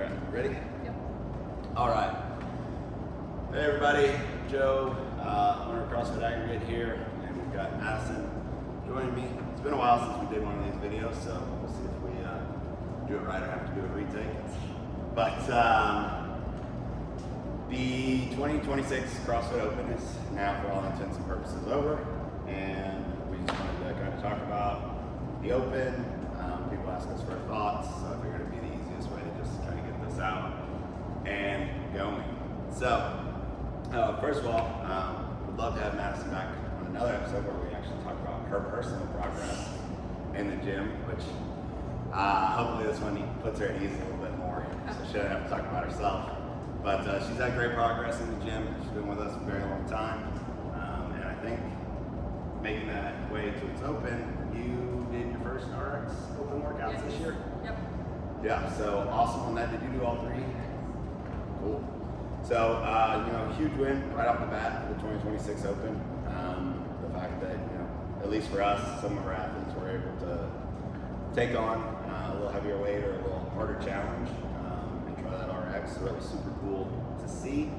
All right, ready? Yep. All right. Hey everybody, Joe, owner of CrossFit Aggregate here, and we've got Madison joining me. It's been a while since we did one of these videos, so we'll see if we do it right or have to do a retake. But the 2026 CrossFit Open is now, for all intents and purposes, over, and we just wanted to kind of talk about the Open. People ask us for our thoughts, so I figured it'd be the easiest way to just kind of get this out and going. So, first of all, we'd love to have Madison back on another episode where we actually talk about her personal progress in the gym, which hopefully this one puts her at ease a little bit more, so she doesn't have to talk about herself. But she's had great progress in the gym. She's been with us for a very long time, and I think making that way to its Open, you did your first RX Open workouts this year? Yep. Yeah, so awesome on that. Did you do all three? Cool. So, huge win right off the bat for the 2026 Open. The fact that, at least for us, some of our athletes were able to take on a little heavier weight or a little harder challenge and try that RX. Really super cool to see.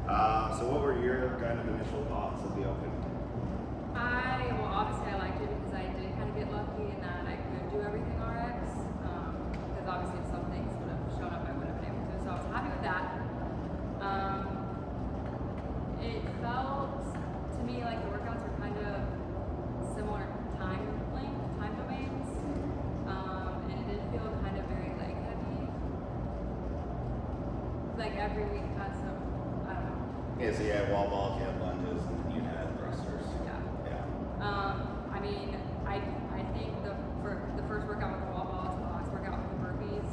So what were your kind of initial thoughts of the Open? Obviously I liked it because I did kind of get lucky in that I could do everything RX. Because obviously if some things would have shown up, I would have been able to. So I was happy with that. It felt to me like the workouts were kind of similar time domains. And it did feel kind of very leg heavy. Like every week had some, I don't know. Yeah, so you had wall balls, you had lunges, and you had thrusters. Yeah. I think the first workout with the wall balls, the last workout with the burpees.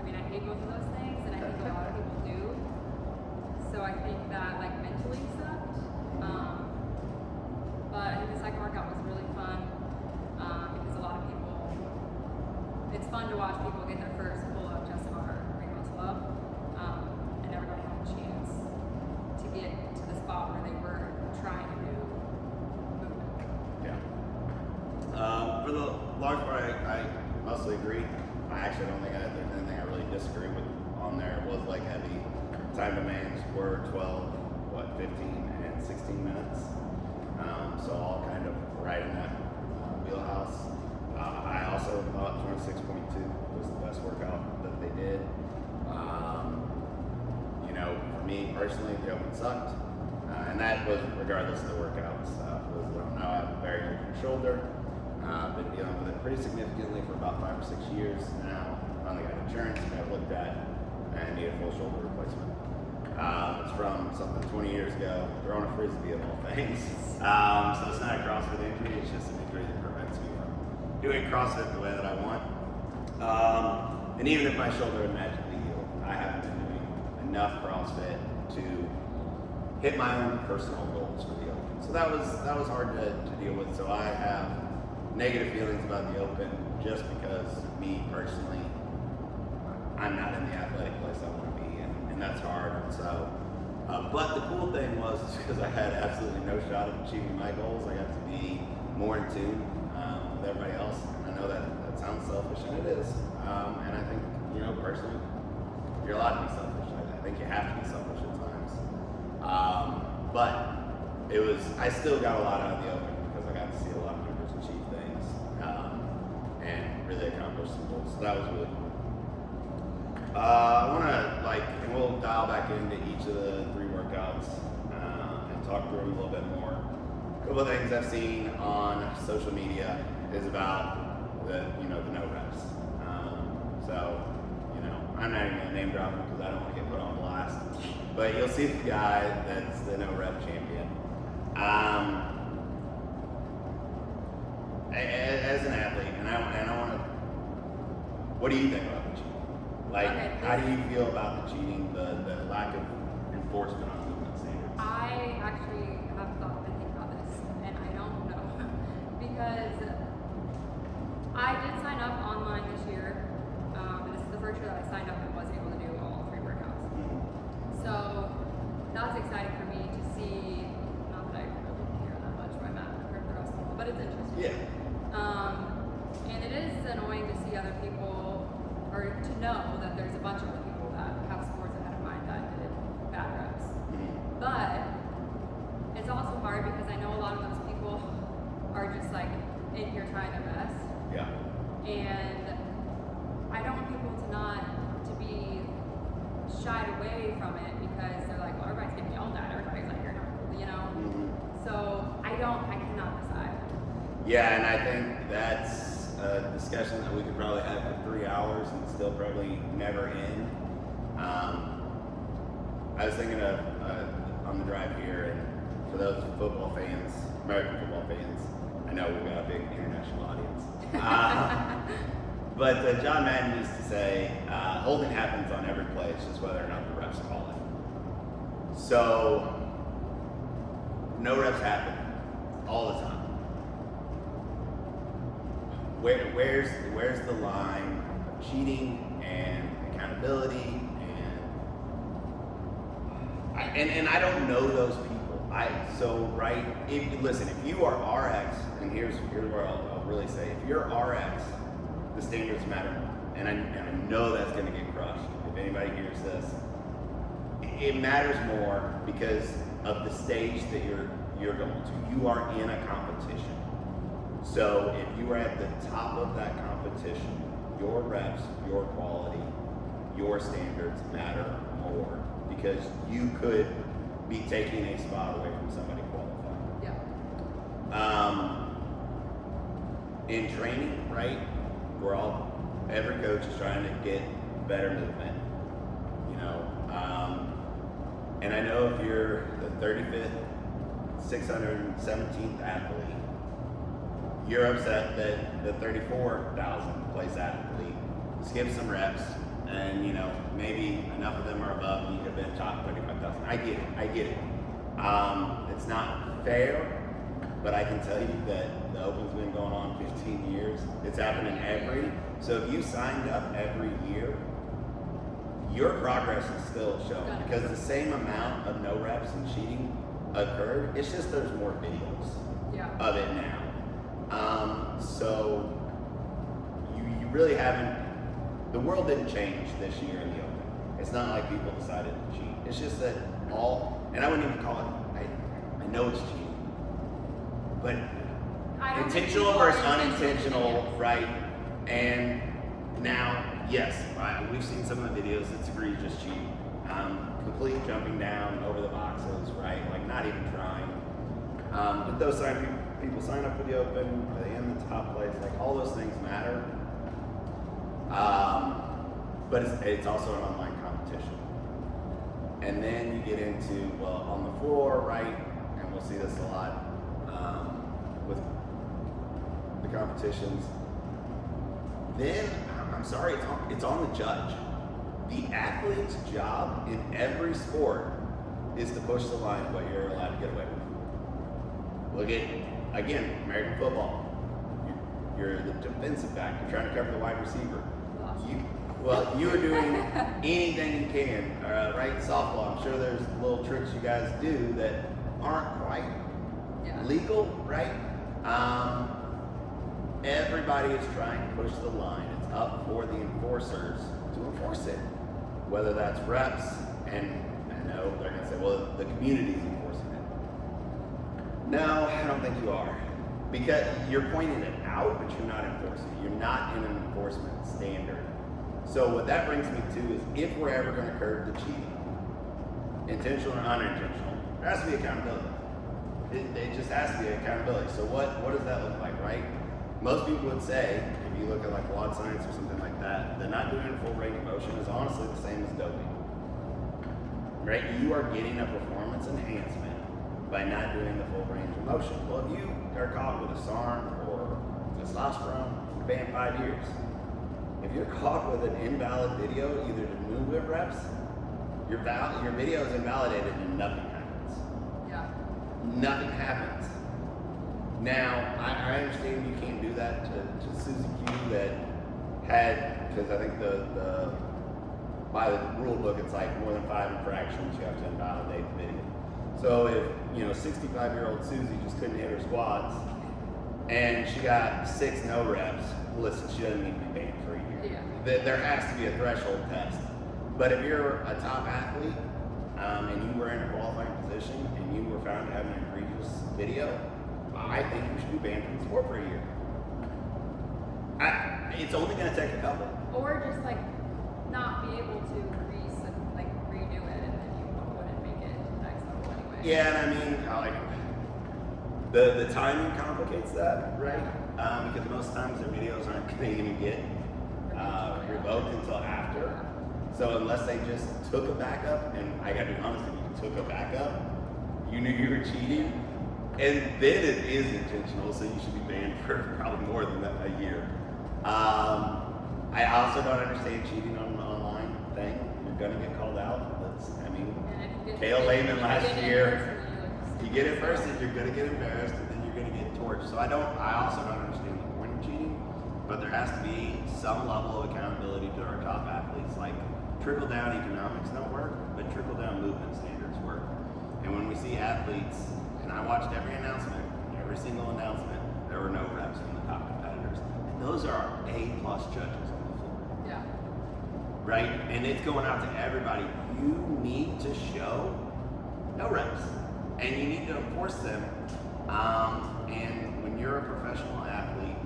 I hate both of those things, and I think a lot of people do. So I think that mentally sucked. But I think the second workout was really fun because a lot of people. It's fun to watch people get their first pull-up chest bar ring muscle up, and everybody had a chance to get to the spot where they were trying to do movement. Yeah. For the large part, I mostly agree. I actually don't think there's anything I really disagree with on there. It was heavy. Time demands were 12, 15, and 16 minutes. So all kind of right in that wheelhouse. I also thought 26.2 was the best workout that they did. For me personally, the Open sucked. And that was regardless of the workouts. For those that don't know, I have a very open shoulder. I've been dealing with it pretty significantly for about 5 or 6 years now. Finally got insurance and got looked at and need a full shoulder replacement. It's from something 20 years ago, throwing a frisbee of all things. So it's not a CrossFit injury, it's just an injury that prevents me from doing CrossFit the way that I want. And even if my shoulder had magically healed, I haven't been doing enough CrossFit to hit my own personal goals for the Open. So that was hard to deal with. So I have negative feelings about the Open just because me personally, I'm not in the athletic place I want to be in, and that's hard. And so, but the cool thing was because I had absolutely no shot at achieving my goals, I got to be more in tune with everybody else. And I know that sounds selfish, and it is. And I think, personally, you're allowed to be selfish. I think you have to be selfish at times. But I still got a lot out of the Open because I got to see a lot of members achieve things and really accomplish some goals. So that was really cool. I want to and we'll dial back into each of the 3 workouts and talk through them a little bit more. A couple of things I've seen on social media is about the no reps. I'm not even going to name drop him because I don't want to get put on blast. But you'll see the guy that's the no rep champion. As an athlete, and I want to. What do you think about the cheating? How do you feel about the cheating, the lack of enforcement on movement standards? I actually have thought and think about this, and I don't know because I did sign up online this year. This is the first year that I signed up and was able to do all 3 workouts. So that's exciting for me to see. Not that I really care that much by math compared to the rest of the world, but it's interesting. Yeah. And it is annoying to see other people know that there's a bunch of other people that have scores ahead of mine that did bad reps. But it's also hard because I know a lot of those people are just like in here trying their best. Yeah. And I don't want people to be shied away from it because they're like, well, everybody's getting yelled at. Everybody's like, you're not cool, you know? So I cannot decide. Yeah, and I think that's a discussion that we could probably have for 3 hours and still probably never end. I was thinking of on the drive here, and for those football fans, American football fans, I know we've got a big international audience. But John Madden used to say, holding happens on every play, it's just whether or not the refs call it. So, no reps happen all the time. Where's the line of cheating and accountability and I don't know those people. Listen, if you are RX, and here's where I'll really say, if you're RX, the standards matter more. And I know that's going to get crushed. If anybody hears this, it matters more because of the stage that you're going to. You are in a competition. So if you are at the top of that competition, your reps, your quality, your standards matter more because you could be taking a spot away from somebody qualified. Yeah. In training, right? Every coach is trying to get better movement, you know. And I know if you're the 35th, 617th athlete, you're upset that the 34,000th place athlete skipped some reps, and you know maybe enough of them are above, and you could have been top 35,000. I get it. It's not fair, but I can tell you that the Open's been going on 15 years. It's happening so if you signed up every year, your progress is still shown because the same amount of no reps and cheating occurred. It's just there's more videos of it now. So you really haven't. The world didn't change this year in the Open. It's not like people decided to cheat. It's just that and I wouldn't even call it. I know it's cheating, but intentional versus unintentional, right? And now, yes, we've seen some of the videos that's egregious cheating. Complete jumping down over the boxes, right? Like not even trying. But those people sign up for the Open, are they in the top place? Like all those things matter. But it's also an online competition. And then you get into, on the floor, right? And we'll see this a lot with the competitions. Then, I'm sorry, it's on the judge. The athlete's job in every sport is to push the line of what you're allowed to get away with. Look at, again, American football. You're the defensive back. You're trying to cover the wide receiver. You are doing anything you can, right? Softball, I'm sure there's little tricks you guys do that aren't quite legal, right? Everybody is trying to push the line. It's up for the enforcers to enforce it, whether that's reps, and I know they're going to say, well, the community's enforcing it. No, I don't think you are. Because you're pointing it out, but you're not enforcing it. You're not in an enforcement standard. So what that brings me to is if we're ever going to curb the cheating, intentional or unintentional, there has to be accountability. It just has to be accountability. So what does that look like, right? Most people would say, if you look at like WOD science or something like that not doing a full range of motion is honestly the same as doping. Right? You are getting a performance enhancement by not doing the full range of motion. Well, if you are caught with a SARM or testosterone, you're banned 5 years. If you're caught with an invalid video, either to movement reps, your video is invalidated and nothing happens. Yeah. Nothing happens. Now, I understand you can't do that to Susie Q that had, because I think by the rule book, it's like more than 5 infractions, you have to invalidate the video. So if, 65-year-old Susie just couldn't hit her squats and she got 6 no reps, listen, she doesn't need to be banned for a year. Yeah. there has to be a threshold test. But if you're a top athlete and you were in a qualifying position and you were found to have an egregious video, I think you should be banned from the sport for a year. It's only going to take a couple. Or just like not be able to redo it, and then you wouldn't make it to the next level anyway. Yeah, and I mean, like the timing complicates that, right? Because most times their videos aren't going to even get revoked until after. So unless they just took a backup, and I gotta be honest, if you took a backup, you knew you were cheating, and then it is intentional, so you should be banned for probably more than a year. I also don't understand cheating on an online thing. You're gonna get called out. Kale Lehman last year, you get it first, and you're gonna get embarrassed, and then you're gonna get torched. So I also don't understand the point of cheating, but there has to be some level of accountability to our top athletes. Like, trickle down economics don't work, but trickle down movement standards work. And when we see athletes, and I watched every single announcement, there were no reps from the top competitors. And those are A+ judges on the floor. Yeah. Right? And it's going out to everybody. You need to show no reps. And you need to enforce them. And when you're a professional athlete,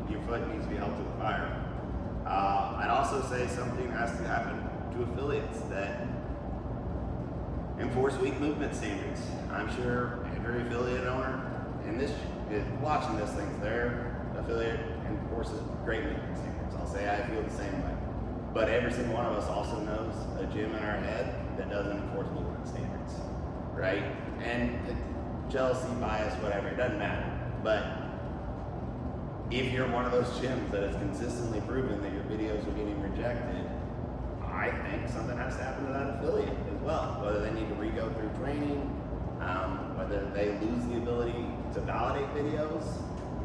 your foot needs to be held to the fire. I'd also say something has to happen to affiliates that enforce weak movement standards. I'm sure every affiliate owner and this is watching this thinks their affiliate enforces great movement standards. I'll say I feel the same way. But every single one of us also knows a gym in our head that doesn't enforce movement standards, right? And jealousy, bias, whatever, it doesn't matter. But if you're one of those gyms that has consistently proven that your videos are getting rejected, I think something has to happen to that affiliate as well. Whether they need to re-go through training, whether they lose the ability to validate videos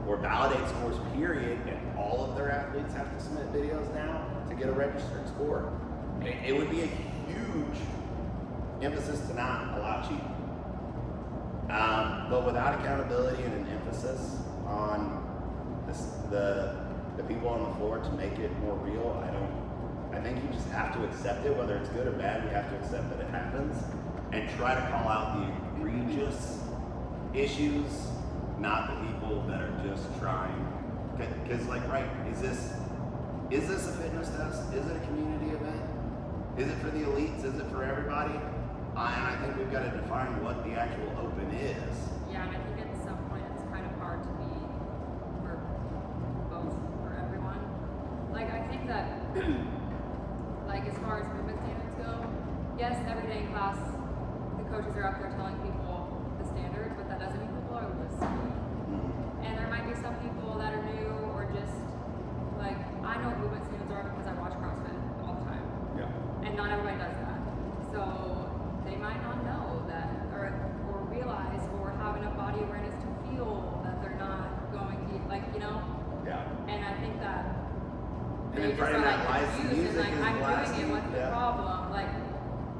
or validate scores period, and all of their athletes have to submit videos now to get a registered score. It would be a huge emphasis to not allow cheating. But without accountability and an emphasis on the people on the floor to make it more real, I think you just have to accept it, whether it's good or bad. You have to accept that it happens and try to call out the egregious issues, not the people that are just trying. Because is this a fitness test? Is it a community event? Is it for the elites? Is it for everybody? And I think we've got to define what the actual open is. Yeah, and I think at some point it's kind of hard to be for both, for everyone. Like, I think that, as far as movement standards go, yes, every day in class, the coaches are up there telling people the standards, but that doesn't mean people are listening. And there might be some people that are new or just, I know what movement standards are because I watch CrossFit all the time. Yeah. And not everybody does that. So they might not know that or realize or have enough body awareness to feel that they're not going to, Yeah. And I think that And they then just are that live confused music and is I'm blasting. doing it, what's the Yeah. problem?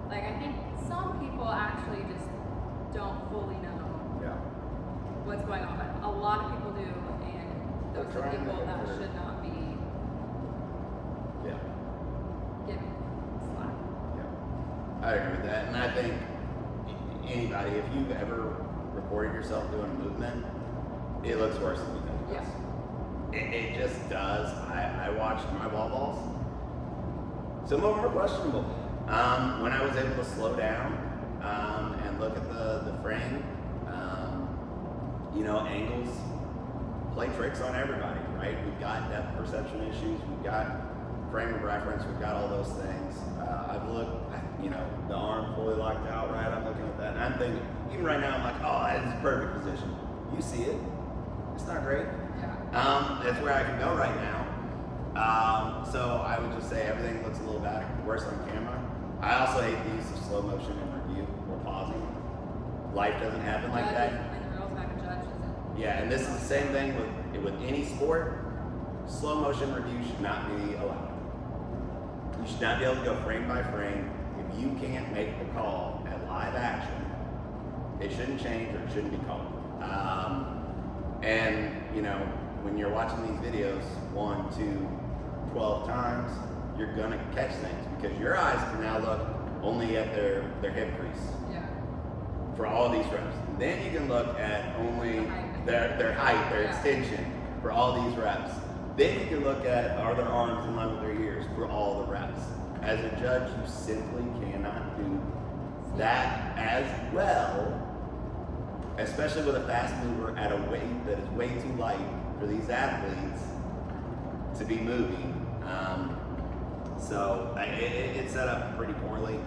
I think some people actually just don't fully know Yeah. what's going on, but a lot of people do, and those They're are trying to people that convert. should not be Yeah. given slack. Yeah. I agree with that. And I think anybody, if you've ever recorded yourself doing a movement, it looks worse than you think it does. It just does. I watched my wall balls. Some of them were questionable. When I was able to slow down and look at the frame, angles play tricks on everybody, right? We've got depth perception issues, we've got frame of reference, we've got all those things. I've looked, the arm fully locked out, right? I'm looking at that, and I'm thinking, even right now, I'm like, oh, that is perfect position. You see it. It's not great. Yeah. That's where I can go right now. So I would just say everything looks a little worse on camera. I also hate the use of slow motion in review or pausing. Life doesn't happen like that. And the real time a judge isn't. Yeah, and this is the same thing with any sport. Slow motion review should not be allowed. You should not be able to go frame by frame. If you can't make the call at live action, it shouldn't change or it shouldn't be called. And when you're watching these videos 1, 2, 12 times, you're gonna catch things because your eyes can now look only at their hip crease. Yeah. For all these reps. Then you can look at only their height, their extension for all these reps. Then you can look at are their arms in line with their ears for all the reps. As a judge, you simply cannot do that as well, especially with a fast mover at a weight that is way too light for these athletes to be moving. So it's set up pretty poorly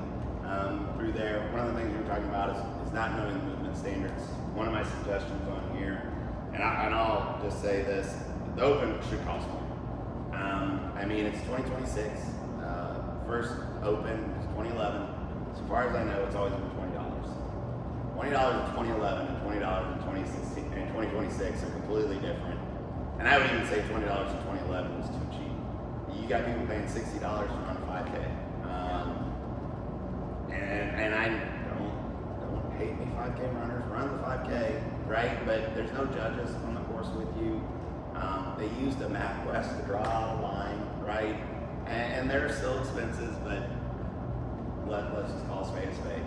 through there. One of the things we were talking about is not knowing the movement standards. One of my suggestions on here, and I'll just say this, the Open should cost more. I mean, it's 2026. First Open is 2011. So far as I know, it's always been $20. $20 in 2011 and $20 in 2016 and 2026 are completely different. And I would even say $20 in 2011 was too cheap. You got people paying $60 to run a 5K. And I don't hate me 5K runners, run the 5K, right? But there's no judges on the course with you. They used a MapQuest to draw out a line, right? And they're still expensive, but let's just call a spade a spade.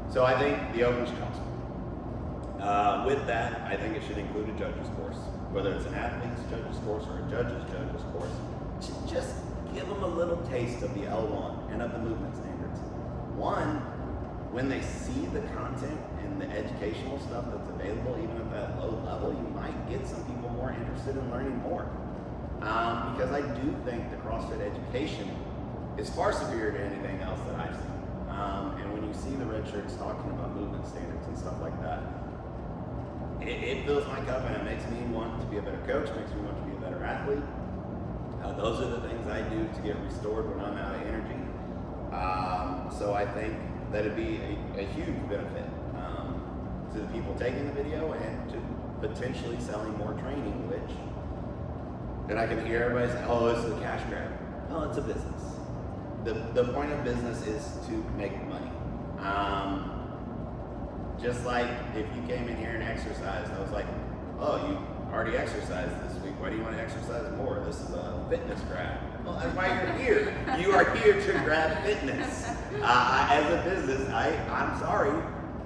So I think the Open should cost more. With that, I think it should include a judge's course, whether it's an athlete's judge's course or a judge's course. Just give them a little taste of the L1 and of the movement standards. One, when they see the content and the educational stuff that's available, even at that low level, you might get some people more interested in learning more. Because I do think the CrossFit education is far superior to anything else that I've seen. And when you see the red shirts talking about movement standards and stuff like that, it fills my cup and it makes me want to be a better coach, makes me want to be a better athlete. Those are the things I do to get restored when I'm out of energy. So I think that it'd be a huge benefit to the people taking the video and to potentially selling more training, and I can hear everybody say, oh, this is a cash grab. No, it's a business. The point of business is to make money. Just like if you came in here and exercised, I was like, oh, you already exercised this week. Why do you want to exercise more? This is a fitness grab. Well, that's why you're here. You are here to grab fitness. As a business, I'm sorry,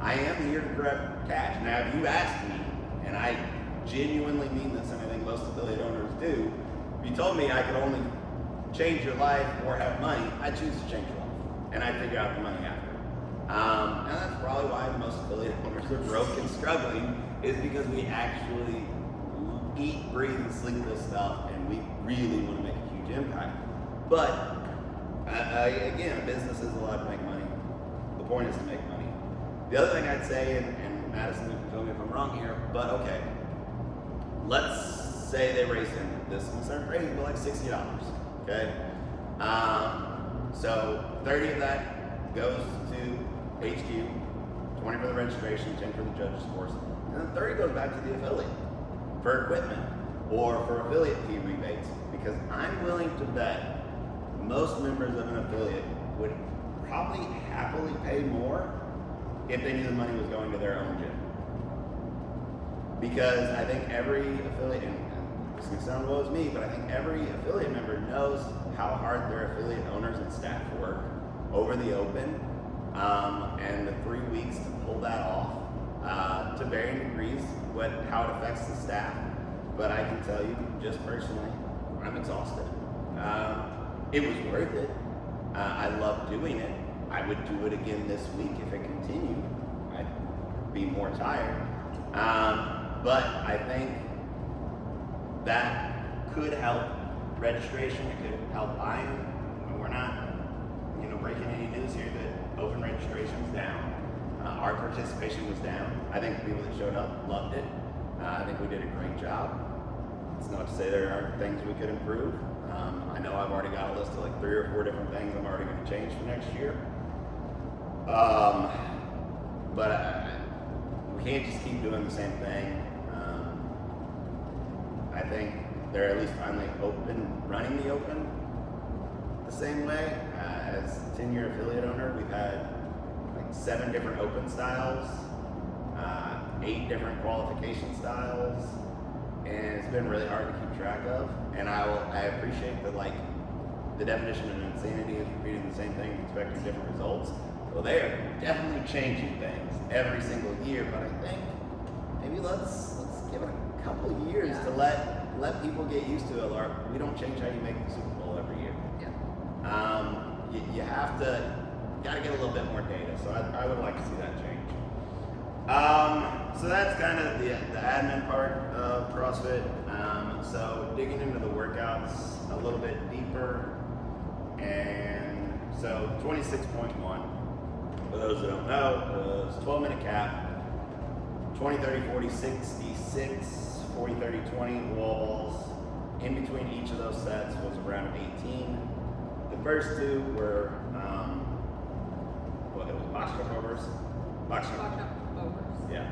I am here to grab cash. Now, if you ask me, and I genuinely mean this, and I think most affiliate owners do, if you told me I could only change your life or have money, I'd choose to change your life. And I'd figure out the money after. And that's probably why most affiliate owners are broke and struggling, is because we actually eat, breathe, and sleep this stuff, and we really want to make a huge impact. But, again, a business is allowed to make money. The point is to make money. The other thing I'd say, and Madison, you can tell me if I'm wrong here, but okay, let's say they raise in this one, start crazy, but like $60, okay? So 30 of that goes to HQ, 20 for the registration, 10 for the judge's course, and then 30 goes back to the affiliate for equipment or for affiliate fee rebates, because I'm willing to bet most members of an affiliate would probably happily pay more if they knew the money was going to their own gym. Because I think every affiliate, and this is going to sound low as me, but I think every affiliate member knows how hard their affiliate owners and staff work over the Open, and the 3 weeks to pull that off, to varying degrees, how it affects the staff. But I can tell you, just personally, I'm exhausted. It was worth it. I love doing it. I would do it again this week if it continued. I'd be more tired. But I think that could help registration. It could help buying. We're not, breaking any news here that Open registration is down. Our participation was down. I think the people that showed up loved it. I think we did a great job. It's not to say there aren't things we could improve. I know I've already got a list of like 3 or 4 different things I'm already going to change for next year. But we can't just keep doing the same thing. I think they're at least finally running the Open the same way. As a 10-year affiliate owner, we've had like 7 different Open styles, 8 different qualification styles, and it's been really hard to keep track of. And I appreciate that, like, the definition of insanity is repeating the same thing and expecting different results. Well, they are definitely changing things every single year, but I think maybe let's give it a couple of years to let people get used to it. We don't change how you make the Super Bowl every year. Yeah. You have to, gotta get a little bit more data. So I would like to see that change. So that's kind of the admin part of CrossFit. So digging into the workouts a little bit deeper. And so 26.1, for those that don't know, was 12-minute cap, 20, 30, 40, 66, 40, 30, 20 wall balls. In between each of those sets was a round of 18. The first two were, it was box jump overs. Box jump overs. Yeah.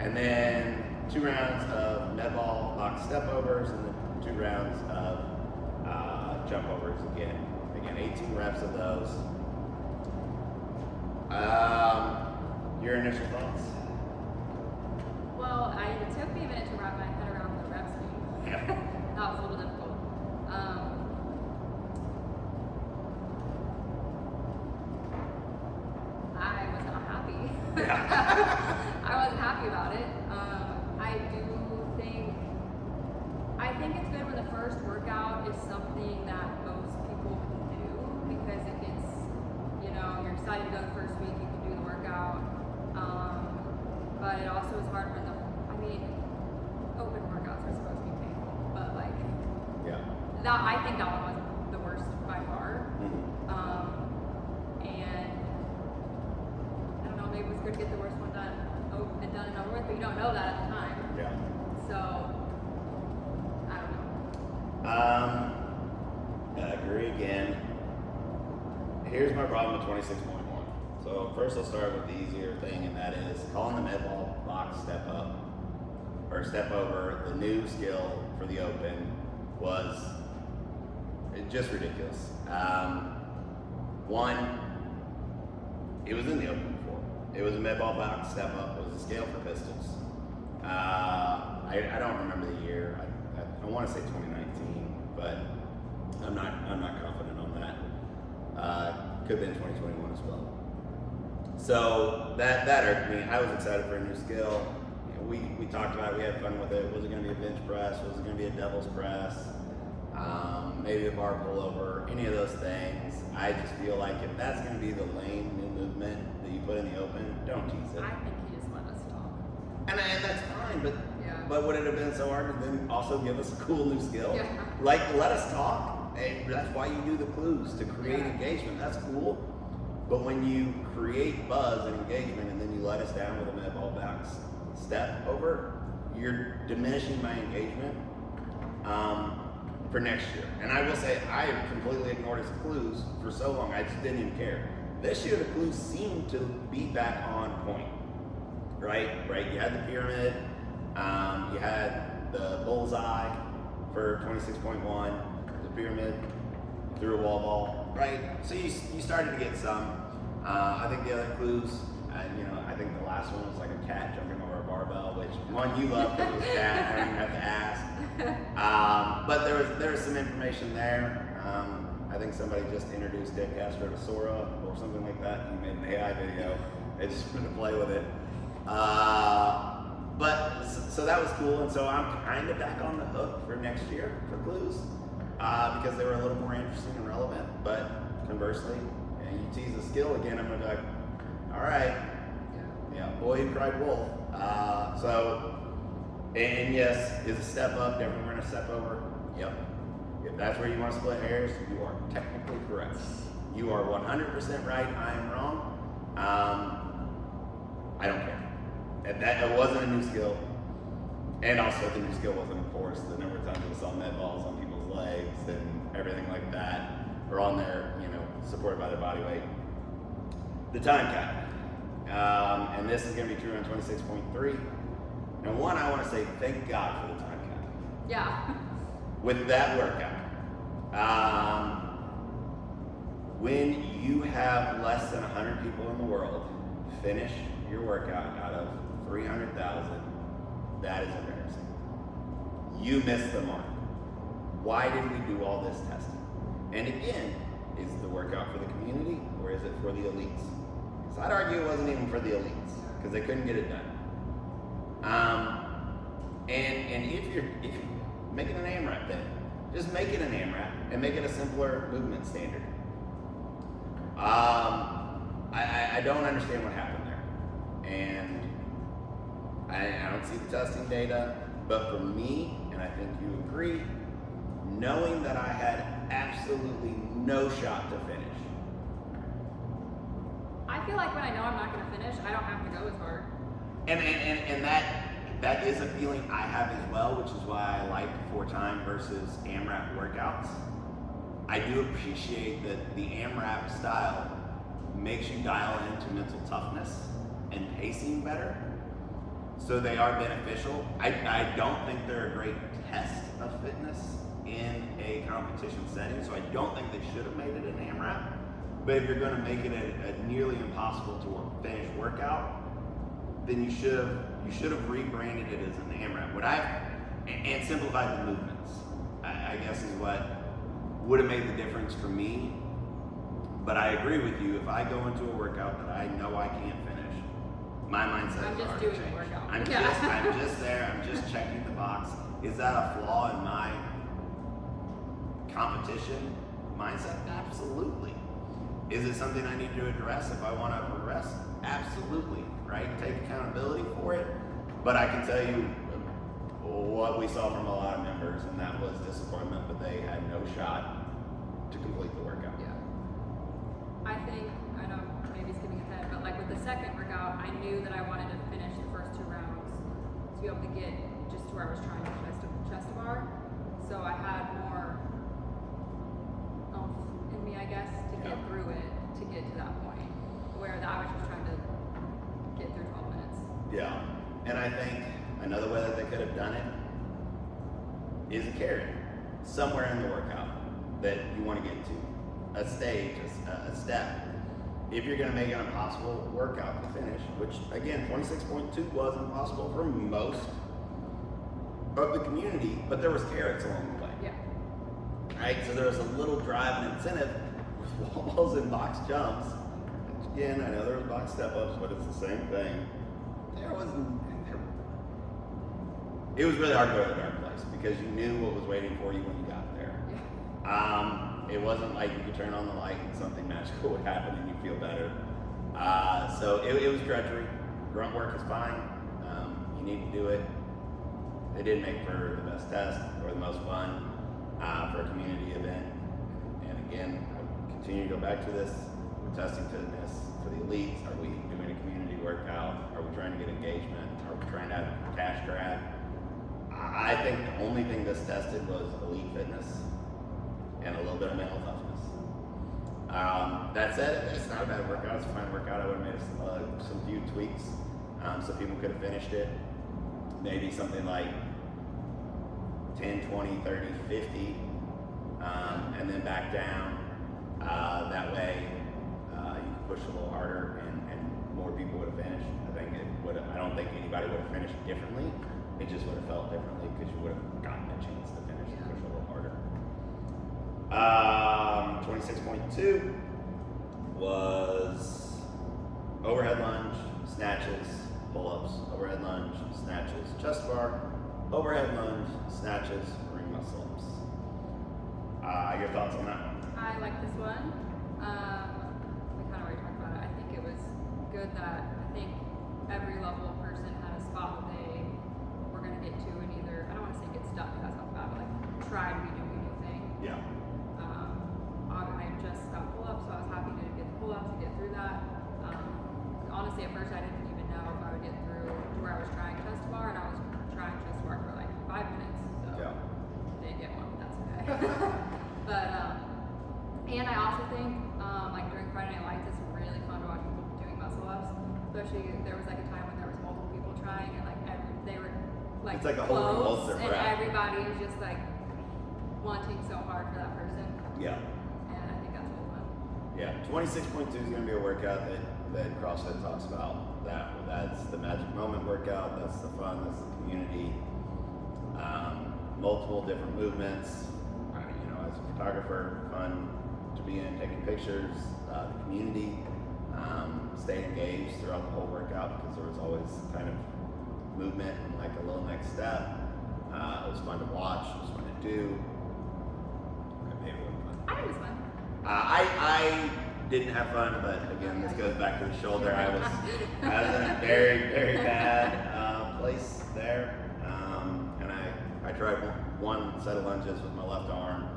And then 2 rounds of med ball box step overs, and then 2 rounds of jump overs again. Again, 18 reps of those. Your initial thoughts? Well, it took me a minute to wrap my head around the reps thing. Yeah. That was a little difficult. I was not happy. I wasn't happy about it. I think it's good when the first workout is something that most people can do, because it gets, you're excited to go the first week, you can do the workout. But it also is hard when open workouts are supposed to be painful, but I think that one was the worst by far. And I don't know, maybe it was good to get the worst one done and over with, but you don't know that at the time. Yeah. So, I don't know. I agree again. Here's my problem with 26.1. So first I'll start with the easier thing, and that is calling the med ball box step up or step over. The new skill for the open was just ridiculous. One, it was in the open before. It was a med ball box step up. It was a scale for pistols. I don't remember the year. I want to say 2019, but I'm not confident on that. Could have been 2021 as well. So that irked me. I was excited for a new skill. We talked about it. We had fun with it. Was it going to be a bench press? Was it going to be a devil's press? Maybe a bar pullover? Any of those things. I just feel like if that's going to be the lame new movement that you put in the open, don't tease it. I think he just let us talk. And that's fine, but Yeah. but would it have been so hard to then also give us a cool new skill? Yeah. Like, let us talk. Hey, that's why you do the clues, to create engagement. That's cool. But when you create buzz and engagement and then you let us down with a med ball box step over, you're diminishing my engagement for next year. And I will say, I completely ignored his clues for so long, I just didn't even care. This year, the clues seemed to be back on point, right? You had the pyramid, you had the bullseye for 26.1, the pyramid, you threw a wall ball, right? So you started to get some. I think the other clues, I think the last one was like a cat jumping over a barbell, which one you loved because it was a cat, I don't even have to ask. But there was some information there. I think somebody just introduced Dick Astrodosora or something like that. He made an AI video. They just wanted to play with it. But so that was cool, and so I'm kind of back on the hook for next year for clues because they were a little more interesting and relevant. But conversely, and you tease the skill again, I'm gonna be like, all right, yeah, boy who cried wolf. And yes, is a step up different than a step over? Yep. If that's where you want to split hairs, you are technically correct. You are 100% right. I am wrong. I don't care. It wasn't a new skill, and also the new skill wasn't enforced. The number of times we saw med balls on people's legs and everything like that, or on their, supported by their body weight. The time cap, and this is going to be true on 26.3. Now, one, I want to say thank God for the time cap. Yeah. With that workout, when you have less than 100 people in the world finish your workout out of 300,000, that is embarrassing. you missed the mark. Why did we do all this testing? And again, is the workout for the community or is it for the elites? So I'd argue it wasn't even for the elites because they couldn't get it done. And if you're making an AMRAP, then just make it an AMRAP and make it a simpler movement standard. I don't understand what happened there, and I don't see the testing data. But for me, and I think you agree, knowing that I had absolutely no shot to finish. I feel like when I know I'm not going to finish, I don't have to go as hard. And that is a feeling I have as well, which is why I like 4-time versus AMRAP workouts. I do appreciate that the AMRAP style makes you dial into mental toughness and pacing better. So they are beneficial. I don't think they're a great test of fitness in a competition setting, so I don't think they should have made it an AMRAP. But if you're going to make it a nearly impossible to finish workout, then you should have rebranded it as an AMRAP. And simplified the movements, I guess is what would have made the difference for me. But I agree with you, if I go into a workout that I know I can't finish, my mindset I'm is just already doing the changed. workout. I'm just there, I'm just checking the box. Is that a flaw in my competition mindset? Absolutely. Is it something I need to address if I want to progress? Absolutely, right? Take accountability for it. But I can tell you what we saw from a lot of members, and that was disappointment, but they had no shot to complete the workout. Yeah. I think, I know maybe skipping ahead, but like with the second workout, I knew that I wanted to finish the first 2 rounds to be able to get just to where I was trying to chest to bar. So I had more in me, I guess, to get through it, to get to that point where I was just trying to get through 12 minutes. Yeah, and I think another way that they could have done it is a carry somewhere in the workout that you want to get to, a stage, a step. If you're going to make an impossible workout to finish, which again, 26.2 was impossible for most of the community, but there was carrots along the way. Yeah. Right, so there was a little drive and incentive with walls and box jumps. Which again, I know there was box step-ups, but it's the same thing. It was really hard to go to the dark place because you knew what was waiting for you when you got there. It wasn't like you could turn on the light and something magical would happen and you feel better. So it was drudgery. Grunt work is fine. You need to do it. They didn't make for the best test or the most fun for a community event. And again, I continue to go back to this. We're testing fitness for the elites. Are we doing a community workout? Are we trying to get engagement? Are we trying to have a cash grab? I think the only thing this tested was elite fitness and a little bit of mental toughness. That said, it's not a bad workout. It's a fine workout. I would have made some few tweaks so people could have finished it. Maybe something like 10, 20, 30, 50, and then back down. That way you could push a little harder and more people would have finished. I don't think anybody would have finished differently. It just would have felt differently because you would have gotten a chance to finish and push a little harder. 26.2 was overhead lunge, snatches, pull-ups, overhead lunge, snatches, chest bar, overhead lunge, snatches, ring muscle-ups. Your thoughts on that one? I like this one. We kind of already talked about it. I think it was good that I think every level of person had a spot that they were going to get to and either, I don't want to say get stuck because that sounds bad, but like try to be doing a new thing. Yeah. I just got pull-ups, so I was happy to get the pull-ups and get through that. Honestly, at first I didn't even know if I would get through to where I was trying chest to bar, and I was trying chest to bar for like 5 minutes. So didn't get one, but that's okay. But and I also think like during Friday Night Lights, it's really fun to watch people doing muscle ups. Especially there was like a time when there was multiple people trying, and like they were like it's like a whole close, culture, and right? everybody was just like wanting so hard for that person. Yeah. And I think that's really fun. Yeah. 26.2 is going to be a workout that CrossFit talks about. That's the magic moment workout. That's the fun. That's the community. multiple different movements. As a photographer, fun to be in, taking pictures. The community stayed engaged throughout the whole workout because there was always kind of movement and like a little next step. It was fun to watch. It was fun to do. Maybe it wasn't fun. I think it was fun. I didn't have fun, but again, this goes back to the shoulder. I was in a very, very bad place there, and I tried one set of lunges with my left arm,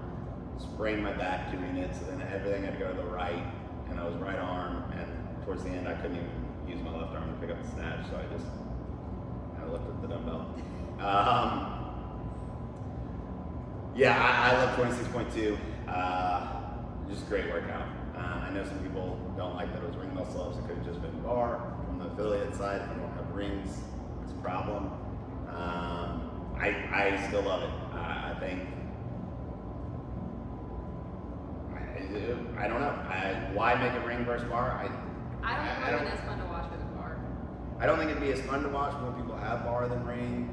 sprained my back doing it, so then everything had to go to the right, and I was right arm, and towards the end I couldn't even use my left arm to pick up the snatch, so I just kind of lifted the dumbbell. I love 26.2. Just a great workout. I know some people don't like that it was ring muscle ups. It could have just been bar. From the affiliate side, if you don't have rings, it's a problem. I still love it. I think, I don't know. Why make a ring versus bar? I don't think it's as fun to watch with a bar. I don't think it'd be as fun to watch. More people have bar than ring.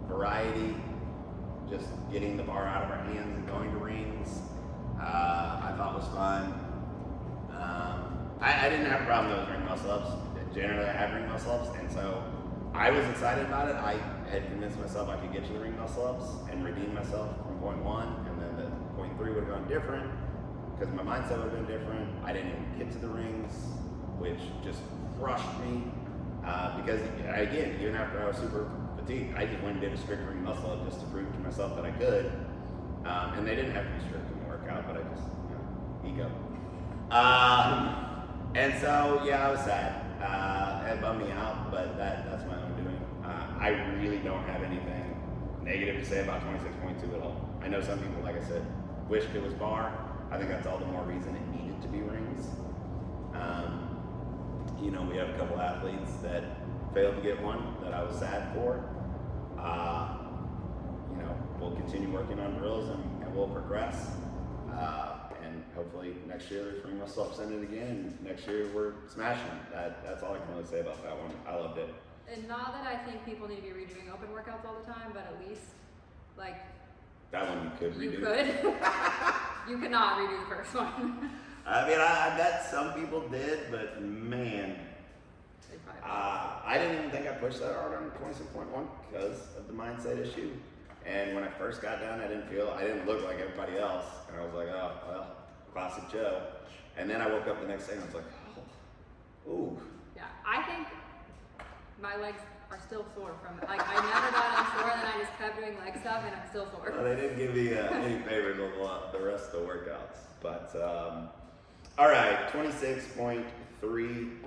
Variety, just getting the bar out of our hands and going to rings, I thought was fun. I didn't have a problem with ring muscle ups. Generally, I have ring muscle ups, and so I was excited about it. I had convinced myself I could get to the ring muscle ups and redeem myself from point 1, and then the point 3 would have gone different because my mindset would have been different. I didn't even get to the rings, which just crushed me because, again, even after I was super fatigued, I just went and did a strict ring muscle up just to prove to myself that I could. And they didn't have to be strict in the workout, but I just, ego. And so, I was sad. It bummed me out, but that's my own doing. I really don't have anything negative to say about 26.2 at all. I know some people, like I said, wished it was bar. I think that's all the more reason it needed to be rings. We have a couple athletes that failed to get one that I was sad for. We'll continue working on drills and we'll progress. And hopefully next year there's ring muscle ups in it again. Next year we're smashing it. That's all I can really say about that one. I loved it. And not that I think people need to be redoing open workouts all the time, but at least that one you could redo. You could. You could not redo the first one. I bet some people did, but man, I didn't even think I pushed that hard on 26.1 because of the mindset issue. And when I first got down, I didn't look like everybody else. And I was like, oh, well, classic Joe. And then I woke up the next day and I was like, oh, ooh. Yeah, I think my legs are still sore from it. I never got them sore, and then I just kept doing leg stuff, and I'm still sore. Well, they didn't give me any favors on the rest of the workouts. But, all right, 26.3.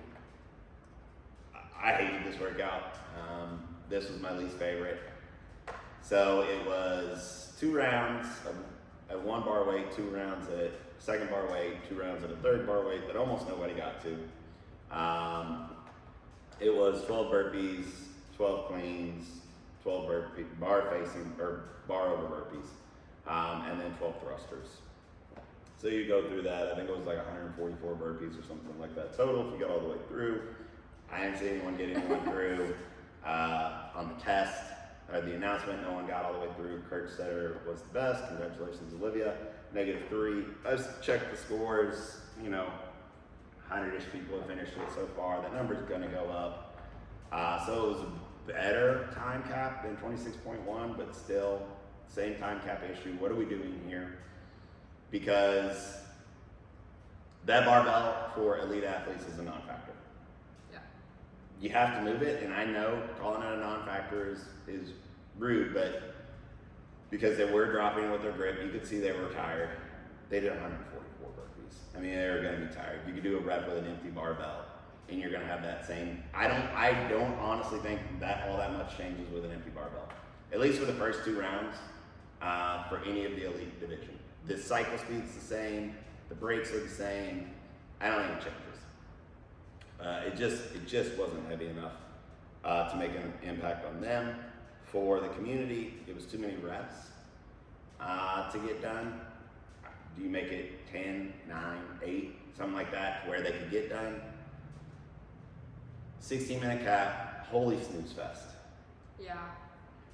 I hated this workout. This was my least favorite. So it was 2 rounds at 1 bar weight, 2 rounds at second bar weight, 2 rounds at a third bar weight that almost nobody got to. It was 12 burpees, 12 cleans, 12 bar over burpees, and then 12 thrusters. So you go through that. I think it was like 144 burpees or something like that total if you got all the way through. I didn't see anyone get anyone through. On the test, or the announcement, no one got all the way through. Kurt Setter was the best. Congratulations, Olivia. -3. I just checked the scores. 100-ish people have finished it so far. The number's gonna go up. So it was a better time cap than 26.1, but still, same time cap issue. What are we doing here? Because that barbell for elite athletes is a non-factor. You have to move it, and I know calling it a non-factor is rude, but because they were dropping with their grip, you could see they were tired. They did 144 burpees. They were going to be tired. You could do a rep with an empty barbell, and you're going to have that same. I don't honestly think that all that much changes with an empty barbell. At least for the first 2 rounds, for any of the elite division. The cycle speed's the same. The brakes are the same. I don't think it changes. It just wasn't heavy enough to make an impact on them. For the community, it was too many reps to get done. Do you make it 10, 9, 8, something like that, where they could get done? 16-minute cap, holy snooze fest. Yeah.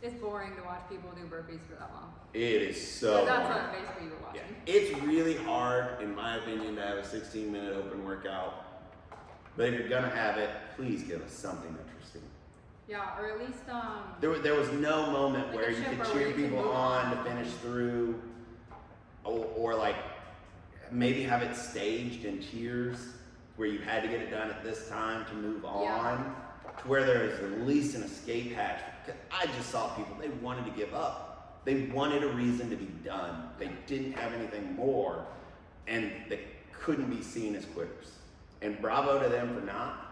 It's boring to watch people do burpees for that long. It is so. That's boring. what basically you were watching. Yeah. It's really hard, in my opinion, to have a 16-minute open workout. But if you're gonna have it, please give us something interesting. Yeah, or at least There was no moment like where a you could chipper cheer where you can people move on to on. finish through, or like maybe have it staged in tiers where you had to get it done at this time to move on, Yeah. to where there is at least an escape hatch. Because I just saw people, they wanted to give up. They wanted a reason to be done. They didn't have anything more, and they couldn't be seen as quitters. And bravo to them for not.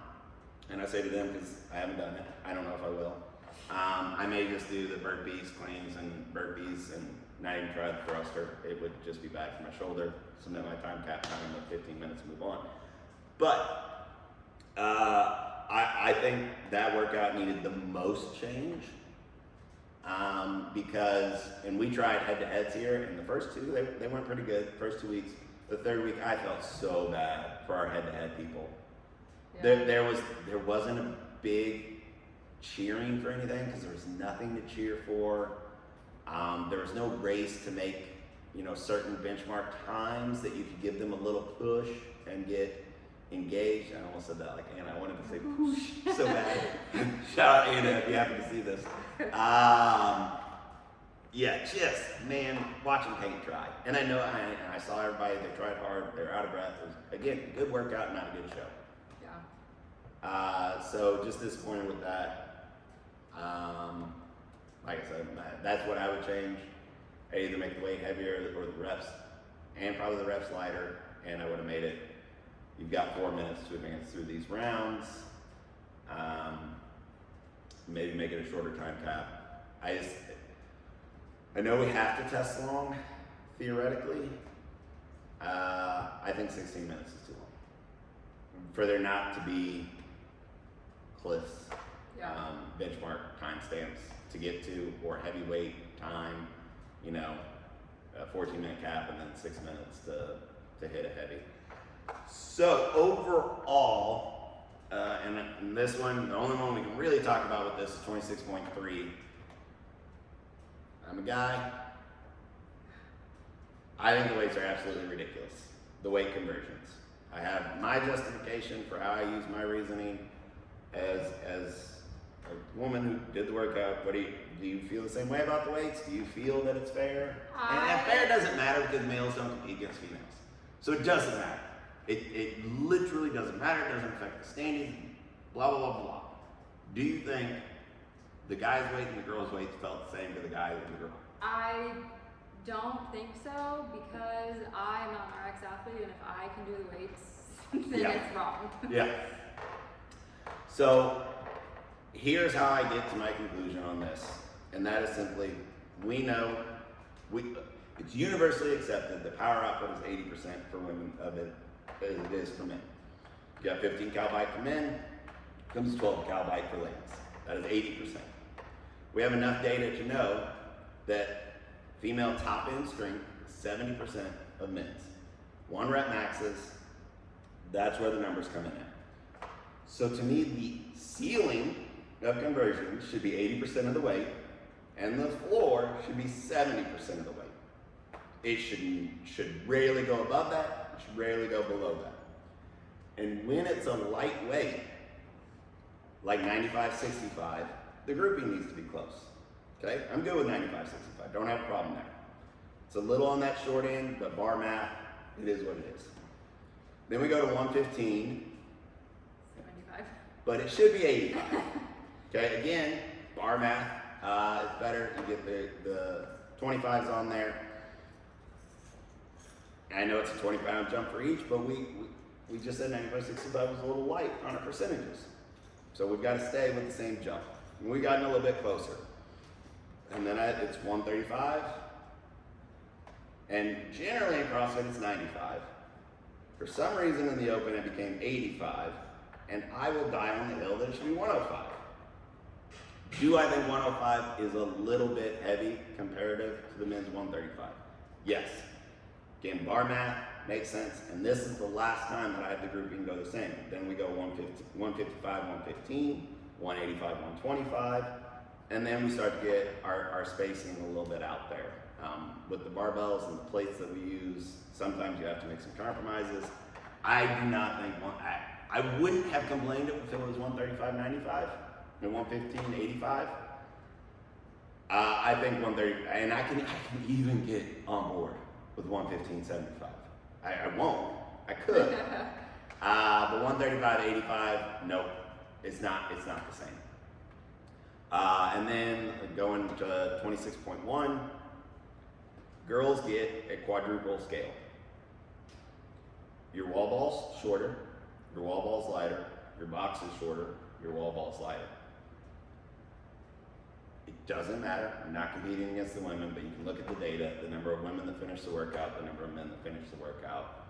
And I say to them because I haven't done it. I don't know if I will. I may just do the burpees, cleans, and burpees, and not even try the thruster. It would just be bad for my shoulder. Submit my time cap time in 15 minutes, move on. But I think that workout needed the most change because, and we tried head-to-heads here, and the first two, they went pretty good. First 2 weeks. The third week, I felt so bad for our head-to-head people. Yeah. There wasn't a big cheering for anything because there was nothing to cheer for. There was no race to make, certain benchmark times that you could give them a little push and get engaged. I almost said that like Anna. I wanted to say push so bad. Shout out Anna if you happen to see this. Yeah, just, man, watch them paint dry. And I know, I saw everybody, they tried hard, they're out of breath. It was, again, a good workout, not a good show. Yeah. So just disappointed with that. Like I said, that's what I would change. I either make the weight heavier or the reps, and probably the reps lighter, and I would have made it, you've got 4 minutes to advance through these rounds. Maybe make it a shorter time cap. I know we have to test long, theoretically. I think 16 minutes is too long. For there not to be cliffs, Yeah. benchmark timestamps to get to, or heavyweight time, a 14-minute cap and then 6 minutes to hit a heavy. So overall, and this one, the only one we can really talk about with this is 26.3. I'm a guy. I think the weights are absolutely ridiculous. The weight conversions. I have my justification for how I use my reasoning as a woman who did the workout. Do you feel the same way about the weights? Do you feel that it's fair? And fair doesn't matter because males don't compete against females. So it doesn't matter. It literally doesn't matter. It doesn't affect the standings. Blah, blah, blah, blah. Do you think the guy's weight and the girl's weight felt the same to the guy and the girl? I don't think so because I'm not an RX athlete, and if I can do the weights, then Yeah. it's wrong. Yeah. So here's how I get to my conclusion on this, and that is simply, it's universally accepted that power output is 80% for women of it as it is for men. You got 15 cal bike for men, comes 12 cal bike for ladies. That is 80%. We have enough data to know that female top end strength is 70% of men's. 1 rep maxes, that's where the numbers come in at. So to me, the ceiling of conversion should be 80% of the weight, and the floor should be 70% of the weight. It should rarely go above that, it should rarely go below that. And when it's a lightweight, like 95-65, the grouping needs to be close. Okay, I'm good with 95-65, don't have a problem there. It's a little on that short end, but bar math, it is what it is. Then we go to 115, 75. but it should be 85. Okay, again, bar math, it's better. You get the 25s on there. I know it's a 20-pound jump for each, but we just said 95-65 was a little light on our percentages. So we've got to stay with the same jump. And we got a little bit closer. And then it's 135. And generally in CrossFit it's 95. For some reason in the open it became 85. And I will die on the hill that it should be 105. Do I think 105 is a little bit heavy comparative to the men's 135? Yes. Again, bar math makes sense, and this is the last time that I had the grouping go the same. Then we go 155, 115, 185, 125. And then we start to get our spacing a little bit out there. With the barbells and the plates that we use, sometimes you have to make some compromises. I do not think I wouldn't have complained if it was 135.95 and 115.85. I think 130, and I can even get on board with 115.75. I won't. I could. But 135.85, nope. It's not the same. And then going to 26.1, girls get a quadruple scale. Your wall ball's shorter, your wall ball's lighter, your box is shorter, your wall ball's lighter. It doesn't matter. I'm not competing against the women, but you can look at the data, the number of women that finish the workout, the number of men that finish the workout,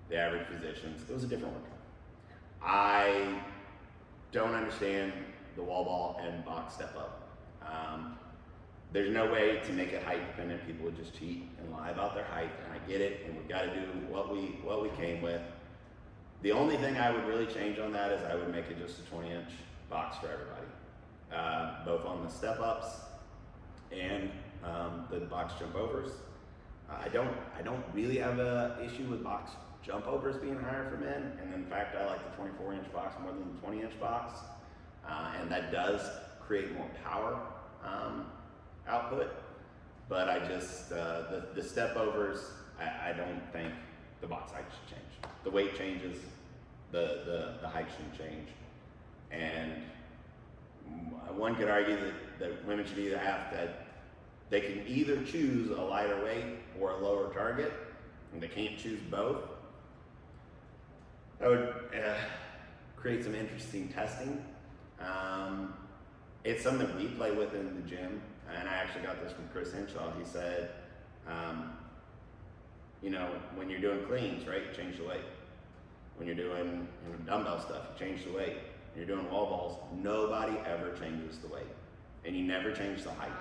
the average positions. It was a different workout. I don't understand the wall ball and box step up. There's no way to make it height dependent. People would just cheat and lie about their height, and I get it, and we've got to do what we came with. The only thing I would really change on that is I would make it just a 20-inch box for everybody, both on the step ups and the box jump overs. I don't really have an issue with box jump overs being higher for men, and in fact I like the 24-inch box more than the 20-inch box, and that does create more power output. But I just the step overs, I don't think the box height should change. The weight changes, the height shouldn't change, and one could argue that women should either have that they can either choose a lighter weight or a lower target, and they can't choose both. That would create some interesting testing. It's something we play with in the gym, and I actually got this from Chris Henshaw. He said, when you're doing cleans, right, you change the weight. When you're doing dumbbell stuff, you change the weight. When you're doing wall balls, nobody ever changes the weight, and you never change the height.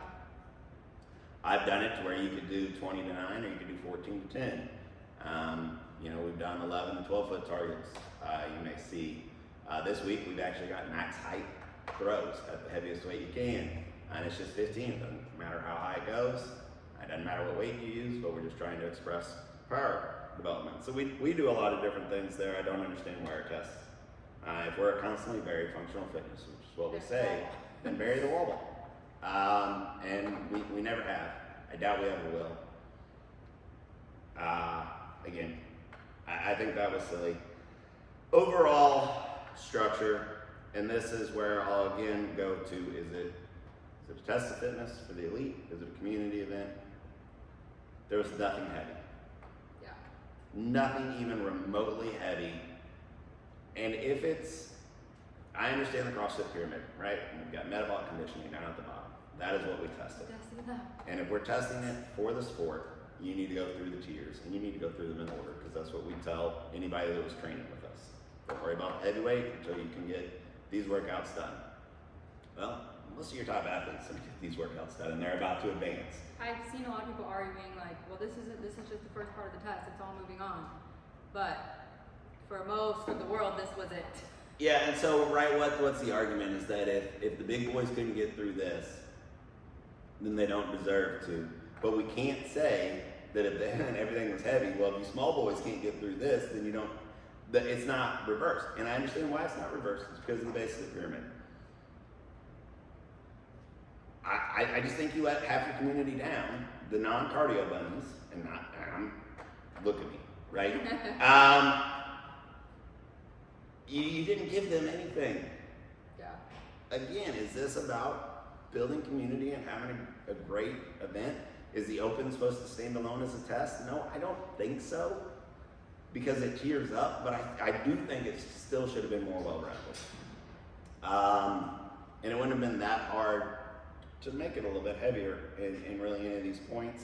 I've done it to where you could do 20 to 9, or you could do 14 to 10. We've done 11 to 12 foot targets. You may see this week we've actually got max height throws at the heaviest weight you can, and it's just 15. It doesn't matter how high it goes. It doesn't matter what weight you use, but we're just trying to express power development. So we do a lot of different things there. I don't understand why our tests. If we're constantly very functional fitness, which is what we say, then bury the wall ball. And we never have. I doubt we ever will. Again, I think that was silly. Overall structure, and this is where I'll again go to, is it a test of fitness for the elite? Is it a community event? There was nothing heavy. Yeah. Nothing even remotely heavy. And if I understand the CrossFit pyramid, right? We've got metabolic conditioning down at the bottom. That is what we tested. And if we're testing it for the sport, you need to go through the tiers, and you need to go through them in order, because that's what we tell anybody that was training with us. Don't worry about the heavyweight until you can get these workouts done. Well, most of your top athletes can get these workouts done, and they're about to advance. I've seen a lot of people arguing like, well, this is just the first part of the test. It's all moving on. But for most of the world, this was it. Yeah, and so what's the argument is that if the big boys couldn't get through this, then they don't deserve to. But we can't say that if everything was heavy, well, if you small boys can't get through this, then you don't. That it's not reversed, and I understand why it's not reversed. It's because of the base of the pyramid. I just think you let half your community down, the non-cardio bunnies, and look at me, right? You didn't give them anything. Yeah. Again, is this about building community and having a great event? Is the Open supposed to stand alone as a test? No, I don't think so, because it tiers up, but I do think it still should have been more well-rounded. And it wouldn't have been that hard to make it a little bit heavier in really any of these points.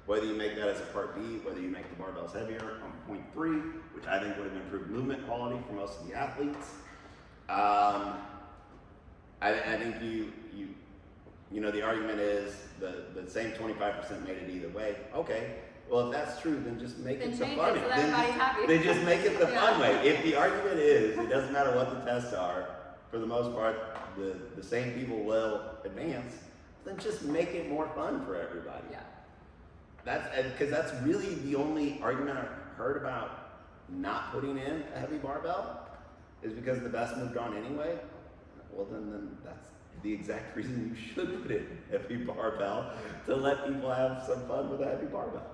Whether you make that as a part B, whether you make the barbells heavier on point 3, which I think would have improved movement quality for most of the athletes. I think the argument is the same 25% made it either way. Okay, well, if that's true, then just make it the fun way. So everybody's happy. Then just make it the fun way. If the argument is, it doesn't matter what the tests are, for the most part, the same people will advance, then just make it more fun for everybody. Yeah. Because that's really the only argument I've heard about not putting in a heavy barbell is because the best moved on anyway. Well, then that's the exact reason you should put in a heavy barbell, to let people have some fun with a heavy barbell.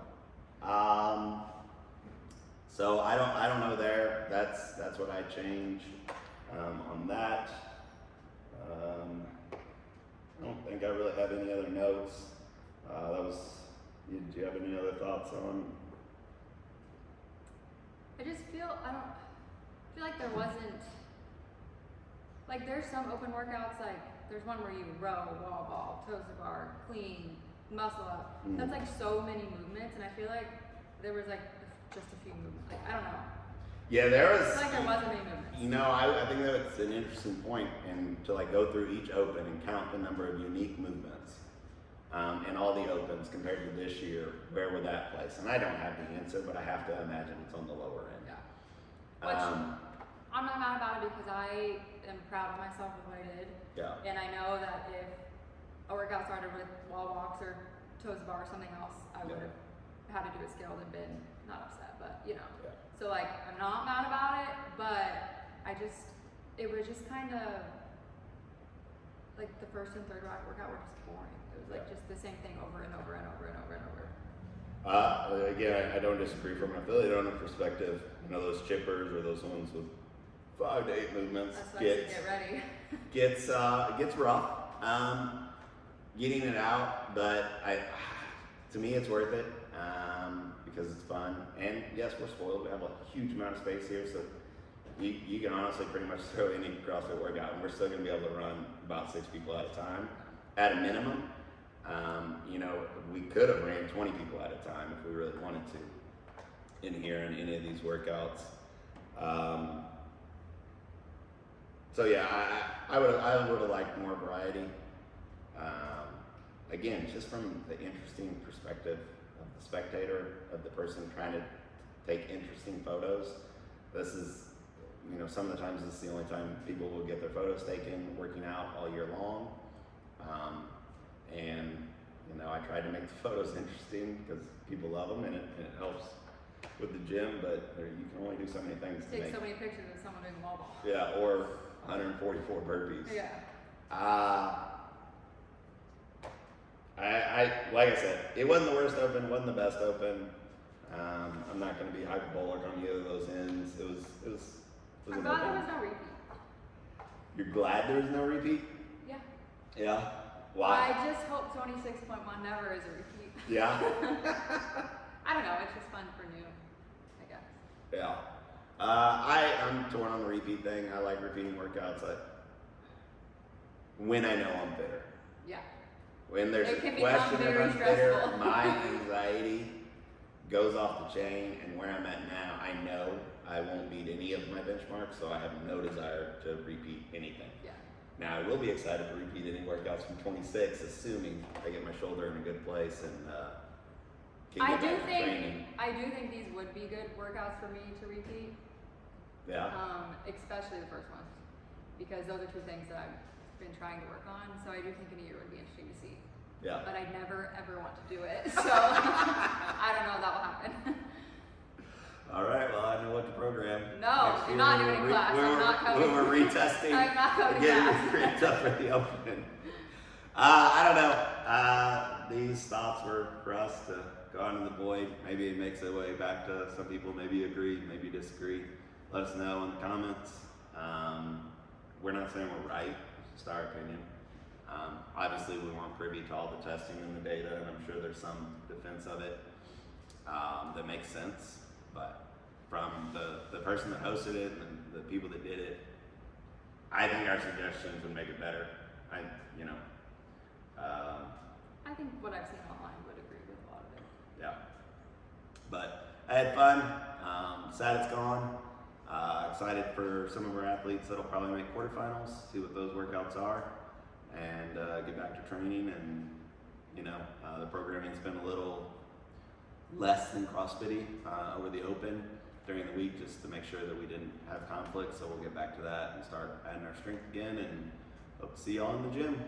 So I don't know there. That's what I change on that. I don't think I really have any other notes. Do you have any other thoughts on? I just feel like there wasn't, like there's some open workouts, like there's one where you row, wall ball, toes to bar, clean, muscle up. That's like so many movements, and I feel like there was like just a few movements. Like I don't know. Yeah, there was. I feel like there wasn't many movements. You know, I think that's an interesting point, and to like go through each open and count the number of unique movements in all the opens compared to this year, where would that place? And I don't have the answer, but I have to imagine it's on the lower end. Yeah. Which I'm not mad about it because I am proud of myself with what I did. Yeah. And I know that if a workout started with wall walks or toes to bar or something else, I would have had to do it scaled and been not upset, but you know. Yeah. So like, I'm not mad about it, but it was just kind of, like the first and third workout were just boring. It was like just the same thing over and over and over and over and over. Again, I don't disagree from an affiliate owner perspective. You know, those chippers or those ones with 5 to 8 movements That's what I should get ready. gets rough getting it out, but to me it's worth it because it's fun. And yes, we're spoiled. We have a huge amount of space here, so you can honestly pretty much throw any CrossFit workout, and we're still going to be able to run about 6 people at a time at a minimum. You know, we could have ran 20 people at a time if we really wanted to in here in any of these workouts. So yeah, I would have liked more variety. Again, just from the interesting perspective of the spectator, of the person trying to take interesting photos. This is, you know, some of the times this is the only time people will get their photos taken working out all year long. And you know, I tried to make the photos interesting because people love them and it helps with the gym, but you can only do so many things to Take make so many pictures of someone doing wall ball. Yeah, or 144 burpees. Yeah. I like I said, it wasn't the worst open, it wasn't the best open. I'm not going to be hyperbolic on either of those ends. It was I'm an glad there open. was no repeat. You're glad there was no repeat? Yeah. Yeah. Why? I just hope 26.1 never is a repeat. Yeah. I don't know. It's just fun for new, I guess. Yeah. I'm torn on the repeat thing. I like repeating workouts. When I know I'm fitter. Yeah. When there's It a can question become of very I'm fitter, stressful. my anxiety goes off the chain, and where I'm at now, I know I won't beat any of my benchmarks, so I have no desire to repeat anything. Yeah. Now, I will be excited to repeat any workouts from 26, assuming I get my shoulder in a good place and can get back to training. I do think these would be good workouts for me to repeat. Yeah. Especially the first ones, because those are two things that I've been trying to work on. So I do think in a year would be interesting to see. Yeah. But I'd never ever want to do it. So I don't know if that will happen. All right, well, I know what to program. No, Next you're year not we doing were class. I'm not coming. We were retesting. I'm not coming Getting back. ramped up for the open. I don't know. These thoughts were for us to go out in the void. Maybe it makes its way back to some people. Maybe agree, maybe disagree. Let us know in the comments. We're not saying we're right. It's just our opinion. Obviously, we weren't privy to all the testing and the data, and I'm sure there's some defense of it that makes sense. But from the person that hosted it and the people that did it, I think our suggestions would make it better. I think what I've seen online would agree with a lot of it. Yeah. But I had fun. Sad it's gone. Excited for some of our athletes that'll probably make quarterfinals, see what those workouts are, and get back to training. And the programming's been a little less than CrossFit over the open during the week, just to make sure that we didn't have conflict. So we'll get back to that and start adding our strength again, and hope to see y'all in the gym.